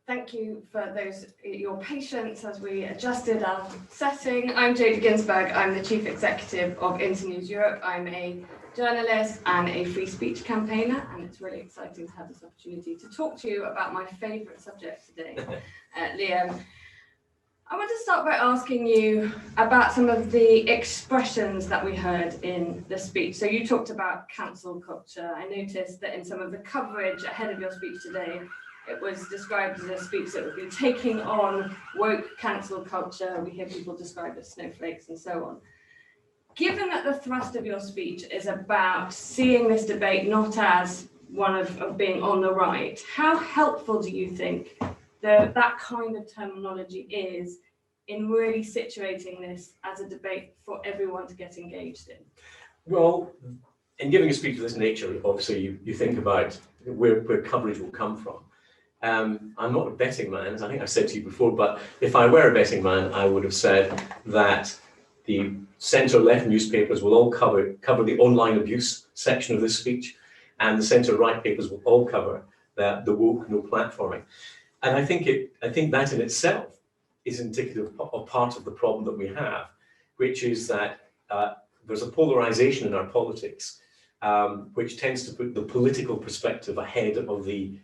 Thank you for your patience as we adjusted our setting. I'm Jodie Ginsberg. I'm the Chief Executive of Internews Europe. I'm a journalist and a free speech campaigner, and it's really exciting to have this opportunity to talk to you about my favourite subject today, Liam. I want to start by asking you about some of the expressions that we heard in the speech. So you talked about cancel culture. I noticed that in some of the coverage ahead of your speech today, it was described as a speech that would be taking on woke cancel culture. We hear people described as snowflakes and so on. Given that the thrust of your speech is about seeing this debate not as one of being on the right, how helpful do you think that kind of terminology is in really situating this as a debate for everyone to get engaged in? Well, in giving a speech of this nature, obviously you think about where coverage will come from. I'm not a betting man, as I think I've said to you before, but if I were a betting man, I would have said that the centre-left newspapers will all cover the online abuse section of this speech, and the centre-right papers will all cover the woke no platforming. And I think that in itself is indicative of part of the problem that we have, which is that there's a polarization in our politics, which tends to put the political perspective ahead of the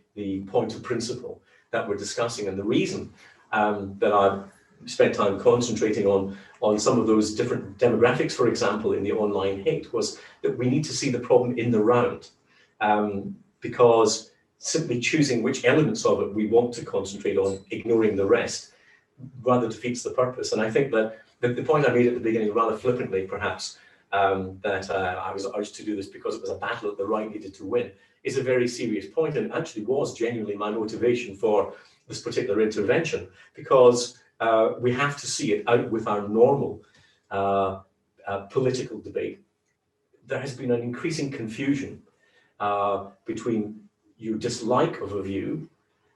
point of principle that we're discussing. And the reason that I've spent time concentrating on some of those different demographics, for example, in the online hate, was that we need to see the problem in the round, because simply choosing which elements of it we want to concentrate on, ignoring the rest, rather defeats the purpose. And I think that the point I made at the beginning, rather flippantly perhaps, that I was urged to do this because it was a battle that the right needed to win, is a very serious point, and actually was genuinely my motivation for this particular intervention, because we have to see it out with our normal political debate. There has been an increasing confusion between your dislike of a view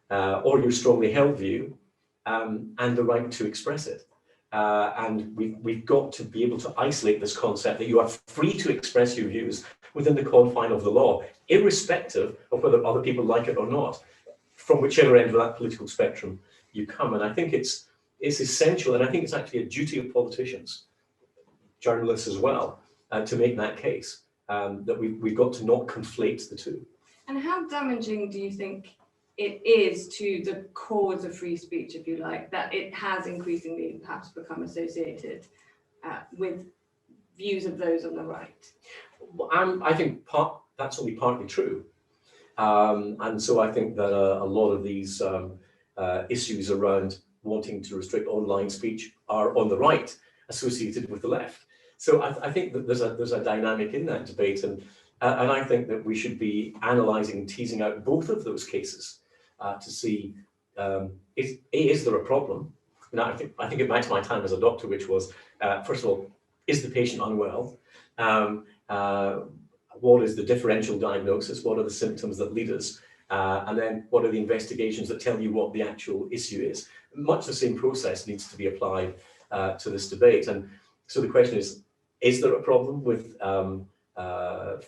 or your strongly held view and the right to express it. And we've got to be able to isolate this concept that you are free to express your views within the confine of the law, irrespective of whether other people like it or not, from whichever end of that political spectrum you come. And I think it's essential, and I think it's actually a duty of politicians, journalists as well, to make that case, that we've got to not conflate the two. And how damaging do you think it is to the cause of free speech, if you like, that it has increasingly perhaps become associated with views of those on the right? I think that's only partly true. And so I think that a lot of these issues around wanting to restrict online speech are on the right, associated with the left. So I think that there's a dynamic in that debate, and I think that we should be analysing and teasing out both of those cases to see, is there a problem? And I think it back to my time as a doctor, which was, first of all, is the patient unwell? What is the differential diagnosis? What are the symptoms that lead us? And then what are the investigations that tell you what the actual issue is? Much the same process needs to be applied to this debate. And so the question is there a problem with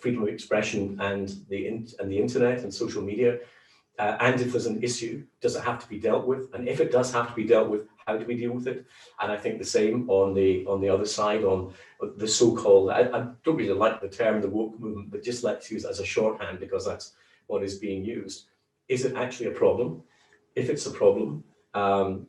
freedom of expression and the internet and social media? And if there's an issue, does it have to be dealt with? And if it does have to be dealt with, how do we deal with it? And I think the same on the other side, on the so-called, I don't really like the term, the woke movement, but just let's use it as a shorthand because that's what is being used. Is it actually a problem? If it's a problem,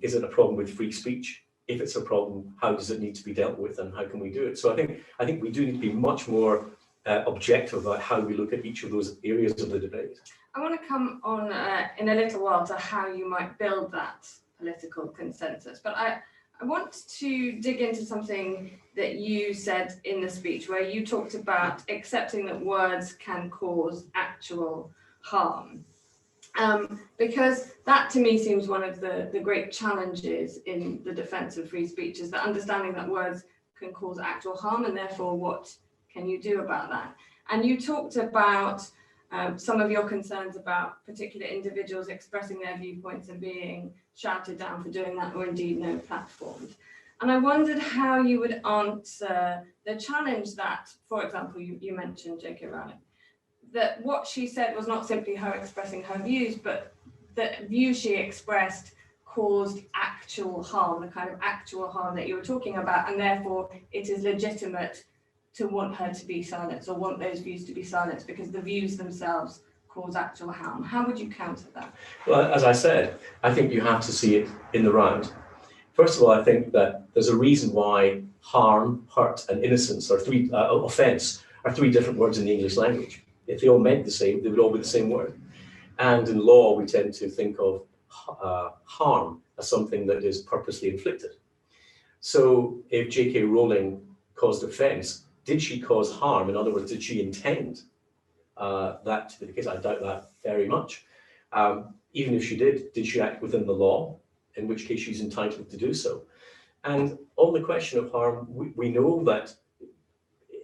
is it a problem with free speech? If it's a problem, how does it need to be dealt with and how can we do it? So I think we do need to be much more objective about how we look at each of those areas of the debate. I want to come on in a little while to how you might build that political consensus, but I want to dig into something that you said in the speech where you talked about accepting that words can cause actual harm. Because that to me seems one of the great challenges in the defense of free speech, is the understanding that words can cause actual harm, and therefore what can you do about that? And you talked about some of your concerns about particular individuals expressing their viewpoints and being shouted down for doing that, or indeed no platformed. And I wondered how you would answer the challenge that, for example, you mentioned J.K. Rowling, that what she said was not simply her expressing her views, but that views she expressed caused actual harm, the kind of actual harm that you were talking about, and therefore it is legitimate to want her to be silenced or want those views to be silenced because the views themselves cause actual harm. How would you counter that? Well, as I said, I think you have to see it in the round. First of all, I think that there's a reason why harm, hurt, and innocence are offence are three different words in the English language. If they all meant the same, they would all be the same word. And in law, we tend to think of harm as something that is purposely inflicted. So if J.K. Rowling caused offence, did she cause harm? In other words, did she intend that to be the case? I doubt that very much. Even if she did she act within the law? In which case she's entitled to do so. And on the question of harm, we know that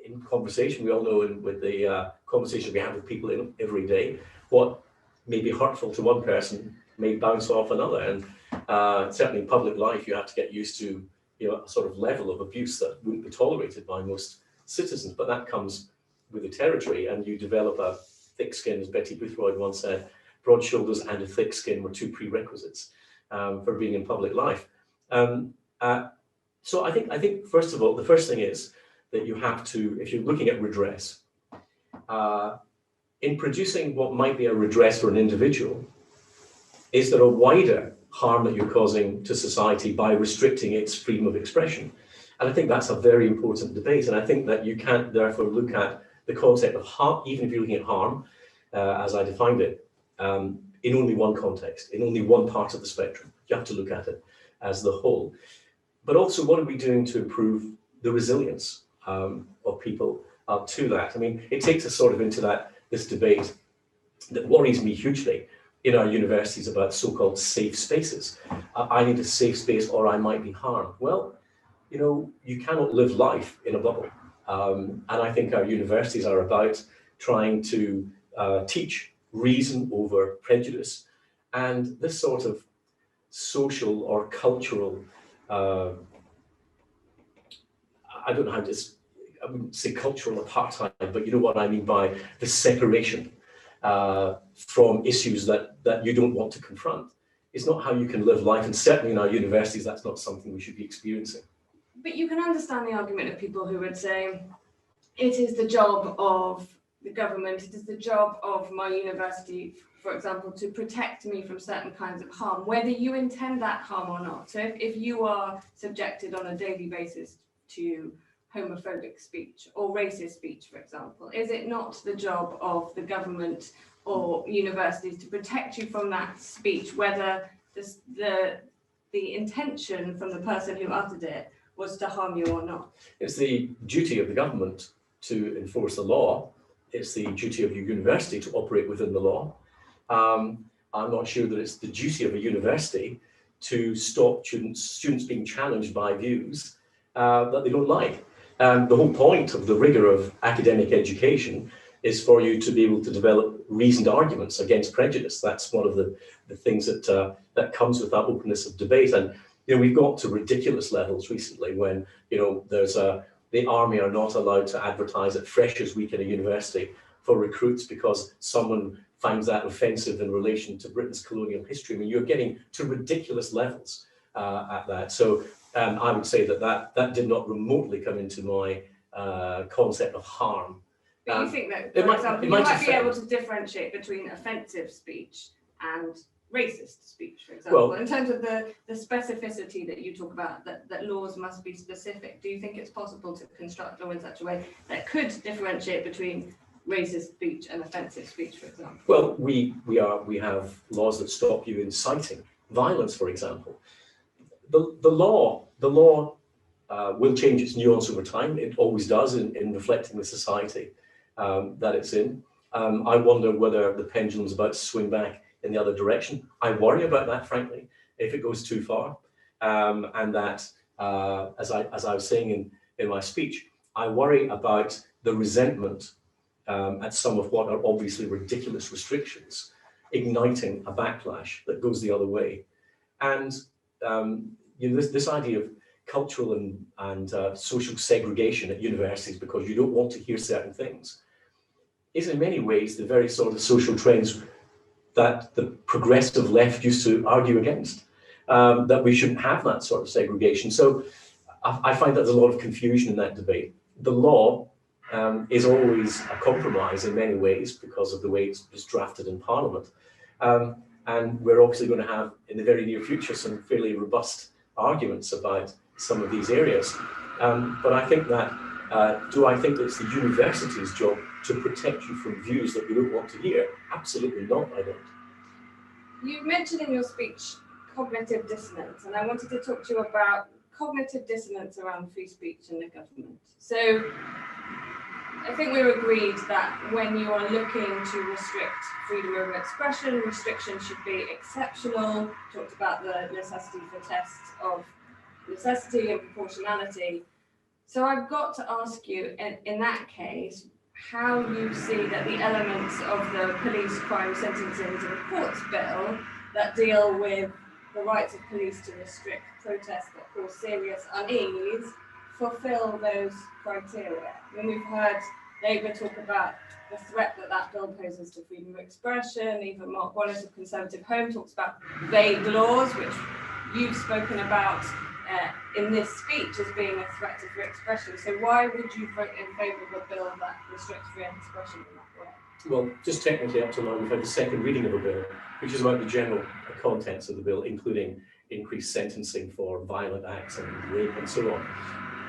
in conversation, we all know with the conversation we have with people every day, what may be hurtful to one person may bounce off another. And certainly in public life, you have to get used to a sort of level of abuse that wouldn't be tolerated by most citizens. But that comes with the territory, and you develop a thick skin, as Betty Boothroyd once said. Broad shoulders and a thick skin were two prerequisites for being in public life. So I think first of all, the first thing is that you have to, if you're looking at redress, in producing what might be a redress for an individual, is there a wider harm that you're causing to society by restricting its freedom of expression? And I think that's a very important debate. And I think that you can't therefore look at the concept of harm, even if you're looking at harm, as I defined it, in only one context, in only one part of the spectrum. You have to look at it as the whole. But also, what are we doing to improve the resilience of people to that? I mean, it takes us sort of into this debate that worries me hugely in our universities about so-called safe spaces. I need a safe space or I might be harmed. Well, you cannot live life in a bubble. And I think our universities are about trying to teach reason over prejudice. And this sort of social or cultural, I don't know how to, I wouldn't say cultural apartheid, but you know what I mean by the separation from issues that you don't want to confront. It's not how you can live life, and certainly in our universities, that's not something we should be experiencing. But you can understand the argument of people who would say, it is the job of the government, it is the job of my university, for example, to protect me from certain kinds of harm, whether you intend that harm or not. So if you are subjected on a daily basis to homophobic speech or racist speech, for example, is it not the job of the government or universities to protect you from that speech, whether the intention from the person who uttered it was to harm you or not? It's the duty of the government to enforce the law. It's the duty of your university to operate within the law. I'm not sure that it's the duty of a university to stop students being challenged by views that they don't like. The whole point of the rigor of academic education is for you to be able to develop reasoned arguments against prejudice. That's one of the things that comes with that openness of debate. And we've got to ridiculous levels recently when there's the army are not allowed to advertise at Freshers Week in a university for recruits because someone finds that offensive in relation to Britain's colonial history. I mean, you're getting to ridiculous levels at that. So I would say that did not remotely come into my concept of harm. But you think that, for example, you might be able to differentiate between offensive speech and racist speech, for example, well, in terms of the specificity that you talk about, that laws must be specific. Do you think it's possible to construct law in such a way that could differentiate between racist speech and offensive speech, for example? Well, we have laws that stop you inciting violence, for example. The law will change its nuance over time. It always does in reflecting the society that it's in. I wonder whether the pendulum's about to swing back in the other direction. I worry about that, frankly, if it goes too far. And that, as I was saying in my speech, I worry about the resentment at some of what are obviously ridiculous restrictions, igniting a backlash that goes the other way. And this idea of cultural and social segregation at universities because you don't want to hear certain things is in many ways the very sort of social trends that the progressive left used to argue against, that we shouldn't have that sort of segregation. So I find that there's a lot of confusion in that debate. The law is always a compromise in many ways because of the way it's drafted in Parliament. And we're obviously going to have, in the very near future, some fairly robust arguments about some of these areas. But I think that, do I think that it's the university's job to protect you from views that we don't want to hear? Absolutely not, I don't. You mentioned in your speech cognitive dissonance, and I wanted to talk to you about cognitive dissonance around free speech in the government. So I think we're agreed that when you are looking to restrict freedom of expression, restrictions should be exceptional. Talked about the necessity for tests of necessity and proportionality. So I've got to ask you, in that case, how you see that the elements of the Police Crime Sentencing to Reports Bill that deal with the rights of police to restrict protests that cause serious unease fulfill those criteria. When we've heard Labour talk about the threat that that bill poses to freedom of expression, even Mark Wallace of Conservative Home talks about vague laws, which you've spoken about in this speech as being a threat to free expression. So why would you vote in favour of a bill that restricts free expression in that way? Well, just technically up to now, we've had the second reading of a bill, which is about the general contents of the bill, including increased sentencing for violent acts and rape and so on.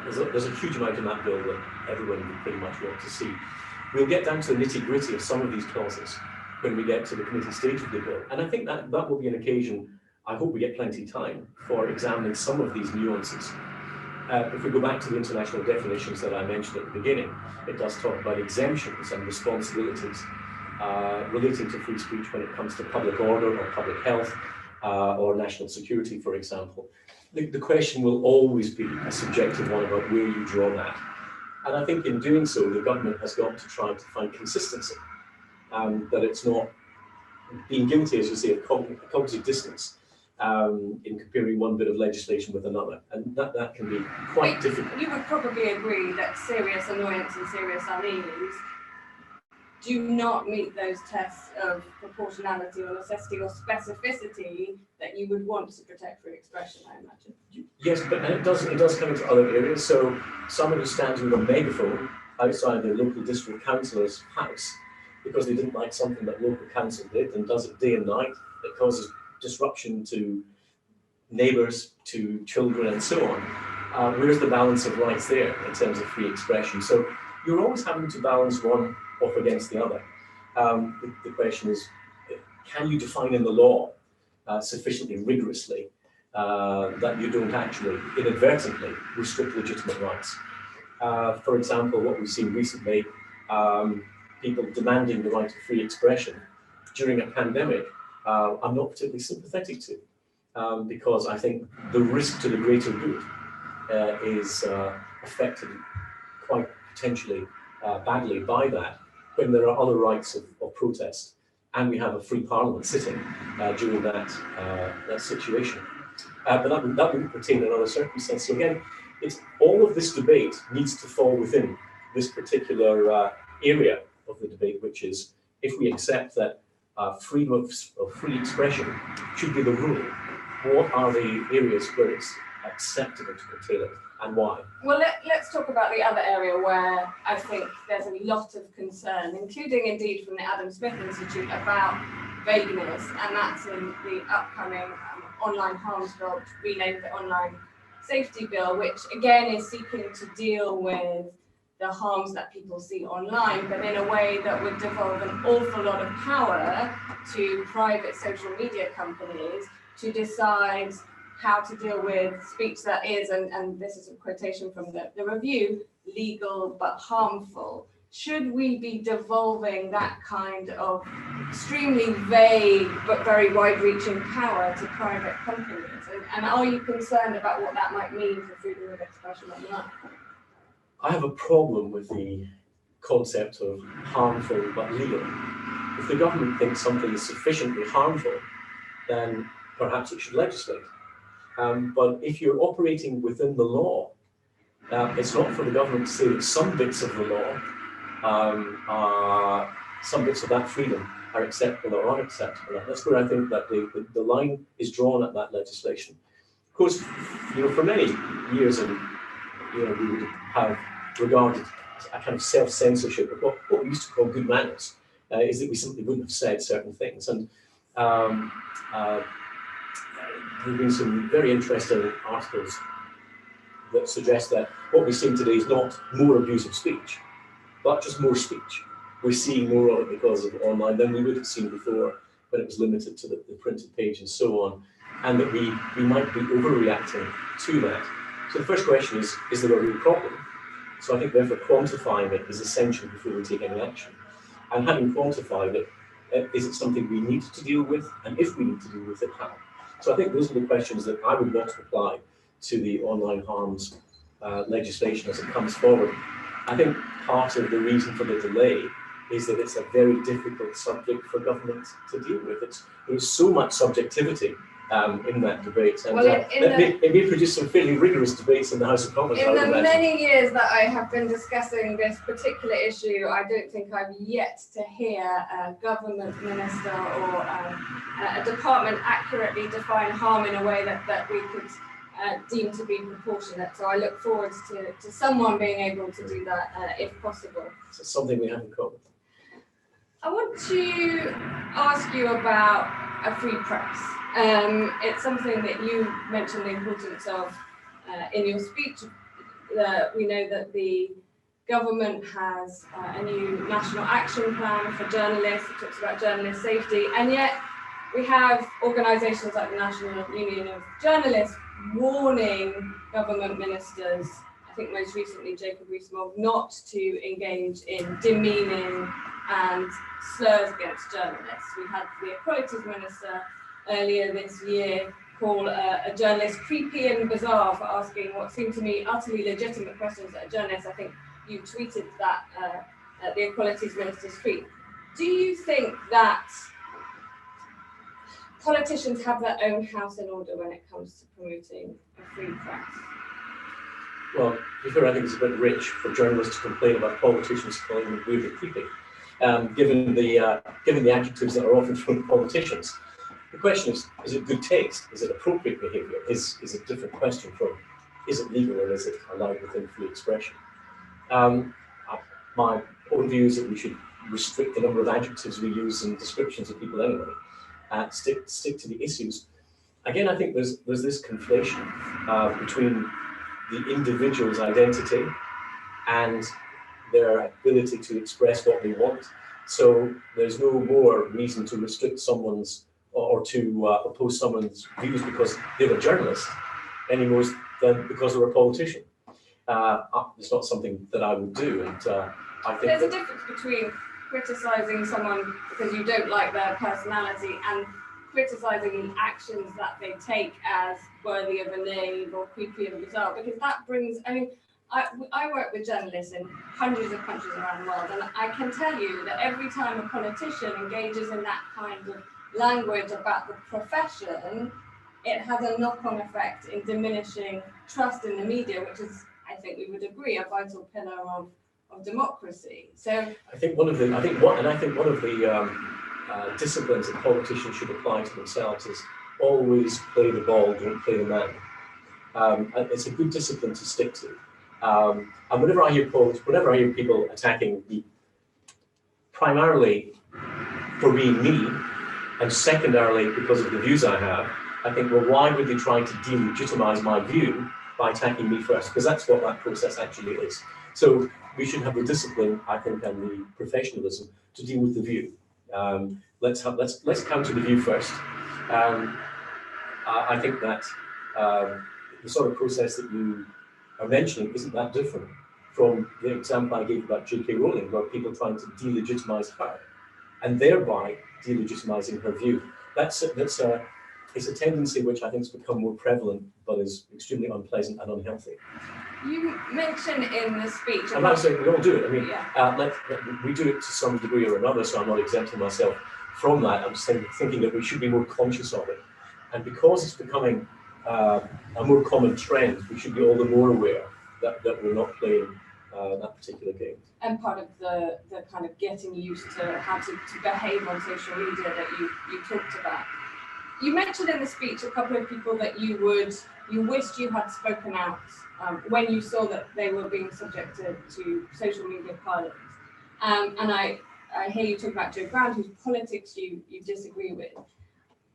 There's a huge amount in that bill that everyone would pretty much want to see. We'll get down to the nitty-gritty of some of these clauses when we get to the committee stage of the bill. And I think that will be an occasion, I hope we get plenty of time, for examining some of these nuances. If we go back to the international definitions that I mentioned at the beginning, it does talk about exemptions and responsibilities relating to free speech when it comes to public order or public health or national security, for example. The question will always be a subjective one about where you draw that. And I think in doing so, the government has got to try to find consistency, that it's not being guilty, as you say, of cognitive dissonance in comparing one bit of legislation with another. And that can be quite difficult. You would probably agree that serious annoyance and serious unease do not meet those tests of proportionality or necessity or specificity that you would want to protect free expression, I imagine. Yes, but it does come into other areas. So someone who stands with a megaphone outside their local district councillor's house because they didn't like something that local council did and does it day and night, that causes disruption to neighbours, to children and so on. Where's the balance of rights there in terms of free expression? So you're always having to balance one off against the other. The question is, can you define in the law sufficiently rigorously that you don't actually inadvertently restrict legitimate rights? For example, what we've seen recently, people demanding the right to free expression during a pandemic, I'm not particularly sympathetic to, because I think the risk to the greater good is affected quite potentially badly by that, when there are other rights of protest, and we have a free parliament sitting during that situation. But that wouldn't pertain in other circumstances. So again, it's all of this debate needs to fall within this particular area of the debate, which is if we accept that freedom of free expression should be the rule, what are the areas where it's acceptable to curtail it and why? Well, let's talk about the other area where I think there's a lot of concern, including indeed from the Adam Smith Institute, about vagueness, and that's in the upcoming online harms bill, renamed the Online Safety Bill, which again is seeking to deal with the harms that people see online, but in a way that would devolve an awful lot of power to private social media companies to decide how to deal with speech that is, and this is a quotation from the review, legal but harmful. Should we be devolving that kind of extremely vague but very wide-reaching power to private companies? And are you concerned about what that might mean for freedom of expression online? I have a problem with the concept of harmful but legal. If the government thinks something is sufficiently harmful, then perhaps it should legislate. But if you're operating within the law, it's not for the government to say that some bits of the law, some bits of that freedom are acceptable or unacceptable. And that's where I think that the line is drawn at that legislation. Of course, for many years, and we would have regarded a kind of self-censorship of what we used to call good manners, is that we simply wouldn't have said certain things. And there have been some very interesting articles that suggest that what we're seeing today is not more abuse of speech, but just more speech. We're seeing more of it because of online than we would have seen before when it was limited to the printed page and so on, and that we might be overreacting to that. So the first question is there a real problem? So I think therefore quantifying it is essential before we take any action. And having quantified it, is it something we need to deal with? And if we need to deal with it, how? So I think those are the questions that I would want to apply to the online harms legislation as it comes forward. I think part of the reason for the delay is that it's a very difficult subject for government to deal with. There's so much subjectivity in that debate, and it may produce some fairly rigorous debates in the House of Commons. In the many years that I have been discussing this particular issue, I don't think I've yet to hear a government minister or a department accurately define harm in a way that we could deem to be proportionate. So I look forward to someone being able to do that if possible. So something we have in common. I want to ask you about a free press. It's something that you mentioned the importance of in your speech. We know that the government has a new national action plan for journalists. It talks about journalist safety, and yet we have organisations like the National Union of Journalists warning government ministers, I think most recently Jacob Rees-Mogg, not to engage in demeaning and slurs against journalists. We had the Equalities Minister earlier this year call a journalist creepy and bizarre for asking what seemed to me utterly legitimate questions at a journalist. I think you tweeted that at the Equalities Minister's tweet. Do you think that politicians have their own house in order when it comes to promoting a free press? Well, before I think it's a bit rich for journalists to complain about politicians calling them weird and creepy, given the adjectives that are often thrown at politicians. The question is it good taste? Is it appropriate behaviour? Is a different question from is it legal and is it allowed within free expression? My own view is that we should restrict the number of adjectives we use in descriptions of people anyway. Stick to the issues. Again, I think there's this conflation between the individual's identity and their ability to express what they want. So there's no more reason to restrict someone's or to oppose someone's views because they're a journalist any more than because they're a politician. It's not something that I would do, and I think there's a difference between criticising someone because you don't like their personality and criticising the actions that they take as worthy of a name or creepy and bizarre, because that brings, I work with journalists in hundreds of countries around the world, and I can tell you that every time a politician engages in that kind of language about the profession, it has a knock-on effect in diminishing trust in the media, which is, I think we would agree, a vital pillar of democracy. So I think one of the disciplines that politicians should apply to themselves is always play the ball, don't play the man. It's a good discipline to stick to. And whenever I hear people attacking me, primarily for being me, and secondarily because of the views I have, I think, well, why would they try to delegitimize my view by attacking me first? Because that's what that process actually is. So we should have the discipline, I think, and the professionalism to deal with the view. Let's counter the view first. I think that the sort of process that you are mentioning isn't that different from the example I gave about J.K. Rowling, where people trying to delegitimize her and thereby delegitimizing her view. It's a tendency which I think has become more prevalent, but is extremely unpleasant and unhealthy. You mentioned in the speech. I'm not saying we all do it. I mean, yeah. We do it to some degree or another, so I'm not exempting myself from that. I'm just thinking that we should be more conscious of it. And because it's becoming a more common trend, we should be all the more aware that we're not playing that particular game. And part of the kind of getting used to how to behave on social media that you talked about. You mentioned in the speech a couple of people that you wished you had spoken out when you saw that they were being subjected to social media violence. And I hear you talk about Joe Brown, whose politics you disagree with.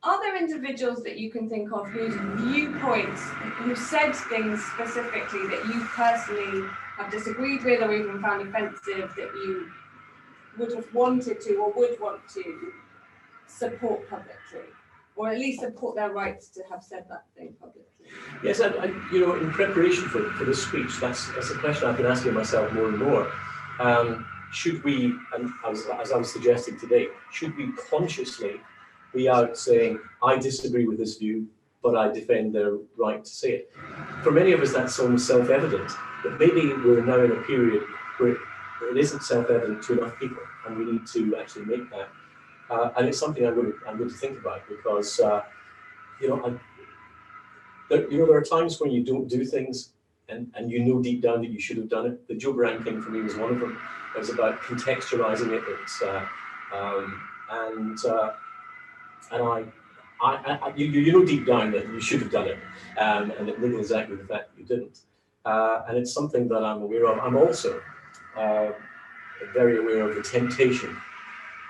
Are there individuals that you can think of whose viewpoints, who said things specifically that you personally have disagreed with or even found offensive that you would have wanted to or would want to support publicly, or at least support their rights to have said that thing publicly? Yes, in preparation for this speech, that's a question I've been asking myself more and more. Should we, and as I was suggesting today, should we consciously be out saying, I disagree with this view, but I defend their right to say it? For many of us, that's almost self-evident, but maybe we're now in a period where it isn't self-evident to enough people, and we need to actually make that. And it's something I'm going to think about, because there are times when you don't do things and you know deep down that you should have done it. The Joe Brown thing for me was one of them. It was about contextualizing it. You know deep down that you should have done it, and it little exactly the fact that you didn't. And it's something that I'm aware of. I'm also very aware of the temptation,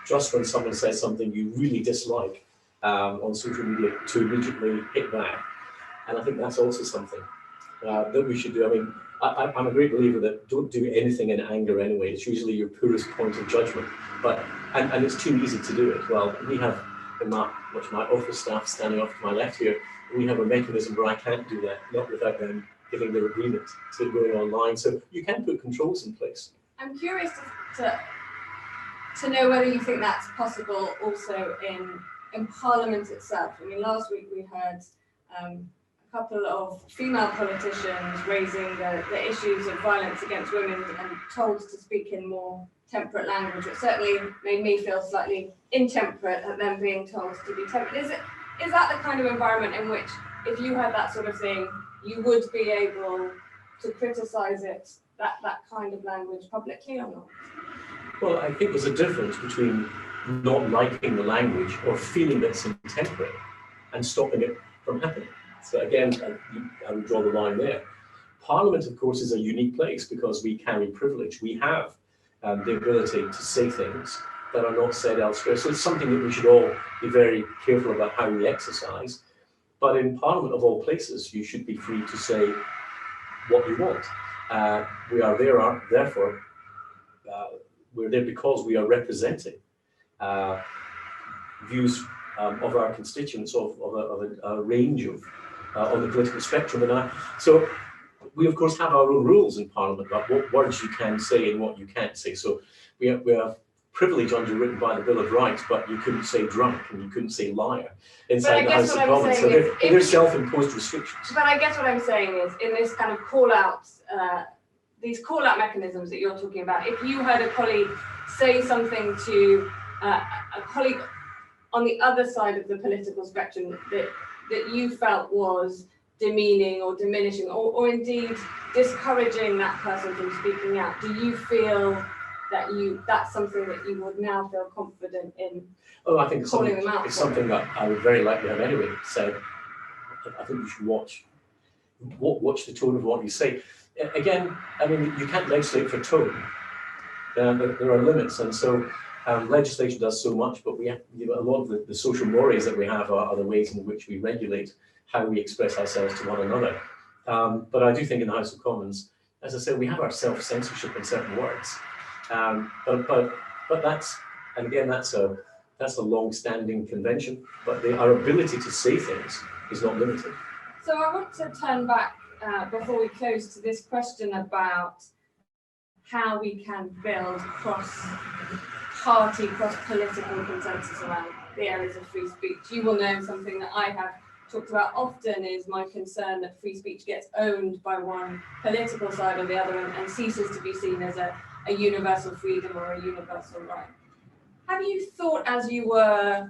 just when someone says something you really dislike on social media, to immediately hit back. And I think that's also something that we should do. I mean, I'm a great believer that don't do anything in anger anyway. It's usually your poorest point of judgment. And it's too easy to do it. Well, we have in my office staff standing off to my left here, we have a mechanism where I can't do that, not without them giving their agreement to going online. So you can put controls in place. I'm curious to know whether you think that's possible also in Parliament itself. I mean, last week we heard a couple of female politicians raising the issues of violence against women and told to speak in more temperate language. It certainly made me feel slightly intemperate at them being told to be temperate. Is that the kind of environment in which, if you had that sort of thing, you would be able to criticise it, that kind of language publicly or not? Well, I think there's a difference between not liking the language or feeling that it's intemperate and stopping it from happening. So again, I would draw the line there. Parliament, of course, is a unique place because we carry privilege. We have the ability to say things that are not said elsewhere. So it's something that we should all be very careful about how we exercise. But in Parliament, of all places, you should be free to say what you want. We are there, therefore, we're there because we are representing views of our constituents of a range of on the political spectrum. So we, of course, have our own rules in Parliament about what words you can say and what you can't say. So we have privilege underwritten by the Bill of Rights, but you couldn't say drunk and you couldn't say liar inside the House of Commons. So they're self-imposed restrictions. But I guess what I'm saying is, in this kind of call-outs, these call-out mechanisms that you're talking about, if you heard a colleague say something to a colleague on the other side of the political spectrum that you felt was demeaning or diminishing or indeed discouraging that person from speaking out, do you feel that that's something that you would now feel confident in? Oh, I think calling them out? It's something that I would very likely have anyway said. I think you should watch the tone of what you say. Again, I mean, you can't legislate for tone. There are limits, and so legislation does so much, but we have, a lot of the social mores that we have are the ways in which we regulate how we express ourselves to one another. But I do think in the House of Commons, as I said, we have our self-censorship in certain words. But that's a long-standing convention. But our ability to say things is not limited. So I want to turn back before we close to this question about how we can build cross-party, cross-political consensus around the areas of free speech. You will know something that I have talked about often is my concern that free speech gets owned by one political side or the other and ceases to be seen as a universal freedom or a universal right. Have you thought, as you were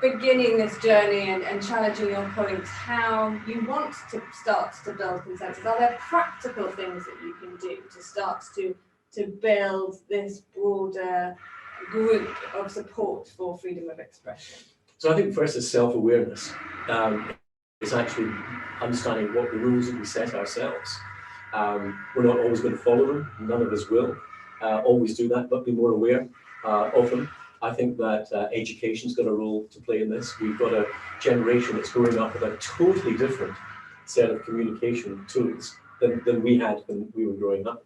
beginning this journey and challenging your colleagues how you want to start to build consensus. Are there practical things that you can do to start to build this broader group of support for freedom of expression? So I think first is self-awareness. It's actually understanding what the rules that we set ourselves. We're not always going to follow them. None of us will always do that, but be more aware of them. I think that education's got a role to play in this. We've got a generation that's growing up with a totally different set of communication tools than we had when we were growing up.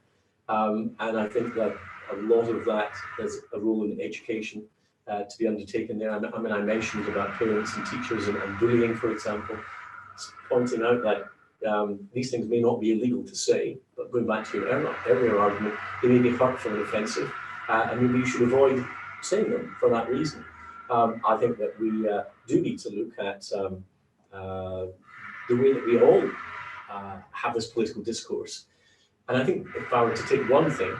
And I think that a lot of that has a role in education to be undertaken there. I mean, I mentioned about parents and teachers and bullying, for example, pointing out that these things may not be illegal to say, but going back to your earlier argument, they may be hurtful and offensive, and maybe you should avoid saying them for that reason. I think that we do need to look at the way that we all have this political discourse. And I think if I were to take one thing,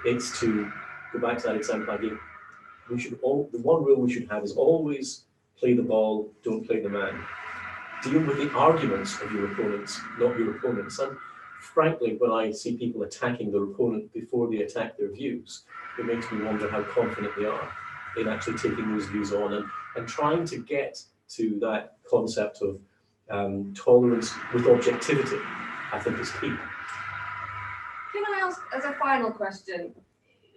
it's to go back to that example I gave. The one rule we should have is always play the ball, don't play the man. Deal with the arguments of your opponents, not your opponents. And frankly, when I see people attacking their opponent before they attack their views, it makes me wonder how confident they are in actually taking those views on and trying to get to that concept of tolerance with objectivity, I think is key. Can I ask, as a final question,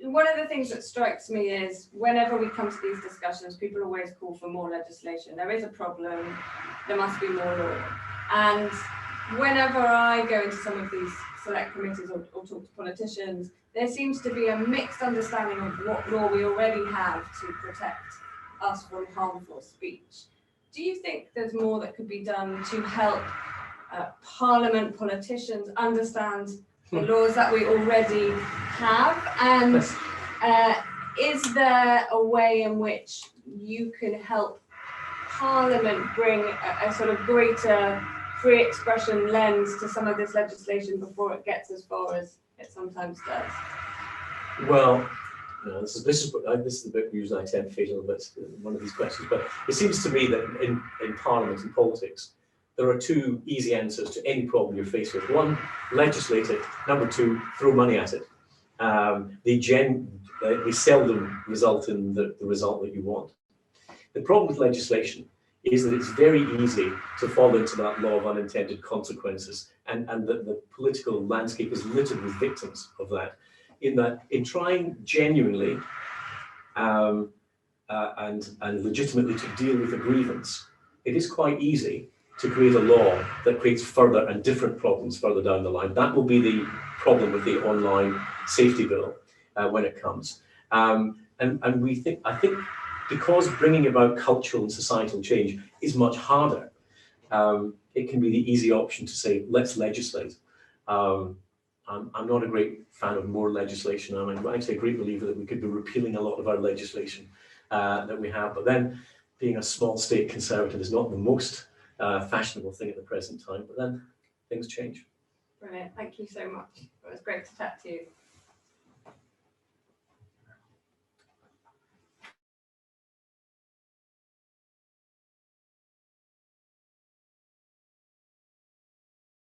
one of the things that strikes me is whenever we come to these discussions, people always call for more legislation. There is a problem, there must be more law. And whenever I go into some of these select committees or talk to politicians, there seems to be a mixed understanding of what law we already have to protect us from harmful speech. Do you think there's more that could be done to help Parliament, politicians understand the laws that we already have? And is there a way in which you can help Parliament bring a sort of greater free expression lens to some of this legislation before it gets as far as it sometimes does? Well, no, this is the bit we usually I tend to face a little bit one of these questions, but it seems to me that in Parliament and politics, there are two easy answers to any problem you're faced with. One, legislate it. Number two, throw money at it. They seldom result in the result that you want. The problem with legislation is that it's very easy to fall into that law of unintended consequences, and the political landscape is littered with victims of that. In trying genuinely and legitimately to deal with a grievance, it is quite easy to create a law that creates further and different problems further down the line. That will be the problem with the online safety bill when it comes. And I think because bringing about cultural and societal change is much harder, it can be the easy option to say, let's legislate. I'm not a great fan of more legislation. I'm actually a great believer that we could be repealing a lot of our legislation that we have. But then being a small state conservative is not the most fashionable thing at the present time. But then things change. Brilliant. Thank you so much. It was great to chat to you.